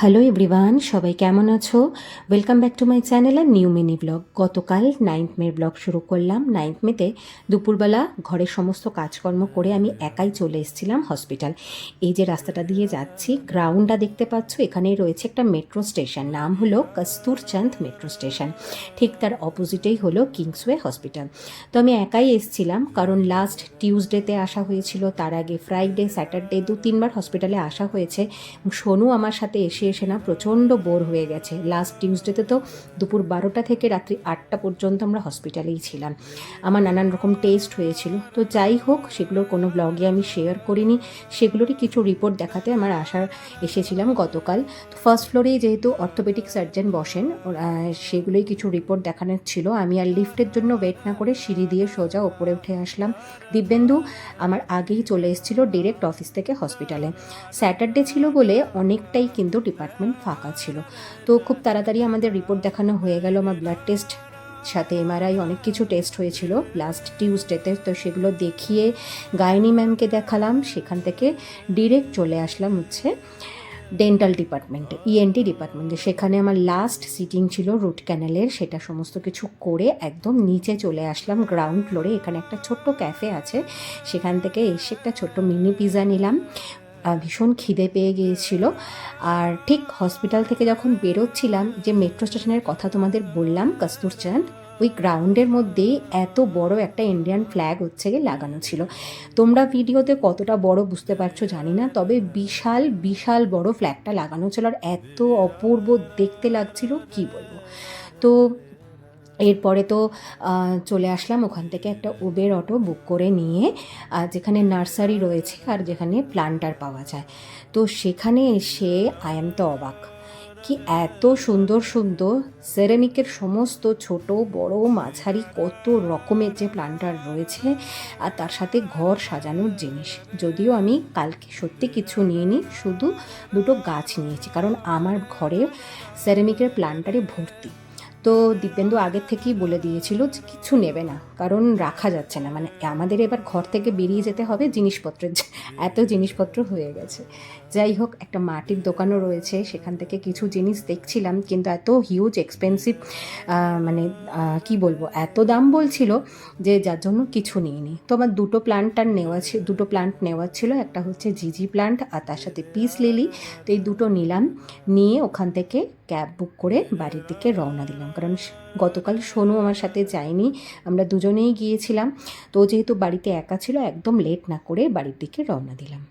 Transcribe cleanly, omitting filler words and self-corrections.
Hello everyone, সবাই কেমন আছো? Welcome back to my channel আর নিউ মিনি ব্লগ। গতকাল 9th মের ব্লগ শুরু করলাম। 9th মেতে দুপুরবেলা ঘরের সমস্ত কাজকর্ম করে আমি একাই চলে এসেছিলাম হসপিটাল। এই যে রাস্তাটা দিয়ে যাচ্ছি, গ্রাউন্ডটা দেখতে পাচ্ছ, এখানেই রয়েছে একটা মেট্রো স্টেশন, নাম হলো কস্তুরচাঁদ মেট্রো স্টেশন। ঠিক তার অপোজিটেই হলো কিংসওয়ে হসপিটাল। তো আমি একাই এসেছিলাম কারণ লাস্ট টিউসডেতে আসা হয়েছিল, তার আগে ফ্রাইডে, স্যাটারডে 2-3বার হসপিটালে আসা হয়েছে। সোনু আমার সাথে এসে না প্রচণ্ড বোর হয়ে গেছে। লাস্ট টিউসডেতে তো দুপুর 12টা থেকে রাত্রি 8টা পর্যন্ত আমরা হসপিটালেই ছিলাম। আমার নানান রকম টেস্ট হয়েছিল। তো যাই হোক, সেগুলোর কোনো ব্লগে আমি শেয়ার করিনি। সেগুলোরই কিছু রিপোর্ট দেখাতে আমার এসেছিলাম গতকাল। তো ফার্স্ট ফ্লোরেই যেহেতু অর্থোপেডিক সার্জন বসেন, সেগুলোই কিছু রিপোর্ট দেখানোর ছিল। আমি আর লিফটের জন্য ওয়েট না করে সিঁড়ি দিয়ে সোজা ওপরে উঠে আসলাম। দিব্যেন্দু আমার আগেই চলে এসেছিল ডিরেক্ট অফিস থেকে হসপিটালে। স্যাটারডে ছিল বলে অনেকটাই কিন্তু ডিপার্টমেন্ট ফাঁকা ছিল। তো খুব তাড়াতাড়ি আমাদের রিপোর্ট দেখানো হয়ে গেল। আমার ব্লাড টেস্ট সাথে এমআরআই অনেক কিছু টেস্ট হয়েছিল লাস্ট টিউসডেতে। তো সেগুলো দেখিয়ে গাইনি ম্যামকে দেখালাম। সেখান থেকে ডিরেক্ট চলে আসলাম ডেন্টাল ডিপার্টমেন্টে, ইএনটি ডিপার্টমেন্টে। সেখানে আমার লাস্ট সিটিং ছিল রুট ক্যানেলের। সেটা সমস্ত কিছু করে একদম নিচে চলে আসলাম গ্রাউন্ড ফ্লোরে। এখানে একটা ছোট্ট ক্যাফে আছে, সেখান থেকে এসে একটা ছোট্ট মিনি পিৎজা নিলাম। ভীষণ খিদে পেয়ে গিয়েছিল। আর ঠিক হসপিটাল থেকে যখন বেরোচ্ছিলাম, যে মেট্রো স্টেশনের কথা তোমাদের বললাম কস্তুরচাঁদ, ওই গ্রাউন্ডের মধ্যেই এত বড় একটা ইন্ডিয়ান ফ্ল্যাগ লাগানো ছিল। তোমরা ভিডিওতে কতটা বড় বুঝতে পারছো জানি না, তবে বিশাল বিশাল বড় ফ্ল্যাগটা লাগানো ছিল। আর এত অপূর্ব দেখতে লাগছিল, কি বলবো। তো এরপরে তো চলে আসলাম ওখান থেকে একটা উবের অটো বুক করে নিয়ে, যেখানে নার্সারি রয়েছে আর যেখানে প্লান্টার পাওয়া যায়। তো সেখানে এসে আই এম তো অবাক, কি এত সুন্দর সুন্দর সেরামিকের সমস্ত ছোট বড় মাঝারি কত রকমের যে প্লান্টার রয়েছে, আর তার সাথে ঘর সাজানোর জিনিস। যদিও আমি কালকে সত্যি কিছু নিইনি, শুধু দুটো গাছ নিয়েছি, কারণ আমার ঘরে সেরামিকের প্লান্টারে ভর্তি। তো দিব্যেন্দু আগের থেকেই বলে দিয়েছিল যে কিছু নেবে না, কারণ রাখা যাচ্ছে না। মানে আমাদের এবার ঘর থেকে বেরিয়ে যেতে হবে, জিনিসপত্রের এত জিনিসপত্র হয়ে গেছে। যাই হোক, একটা মাটির দোকানও রয়েছে, সেখান থেকে কিছু জিনিস দেখছিলাম, কিন্তু এত হিউজ এক্সপেন্সিভ, মানে কি বলবো, এত দাম বলছিল যে যার জন্য কিছু নিইনি। তো আমার দুটো প্লান্ট নেওয়ার ছিল। একটা হচ্ছে জিজি প্লান্ট আর তার সাথে পিস লিলি। তো এই দুটো নিলাম, নিয়ে ওখান থেকে ক্যাব বুক করে বাড়ির দিকে রওনা দিলাম। কারণ গতকাল সোনু আমার সাথে যায়নি, আমরা দুজনেই গিয়েছিলাম। তো যেহেতু বাড়িতে একা ছিল, একদম লেট না করে বাড়ির দিকে রওনা দিলাম।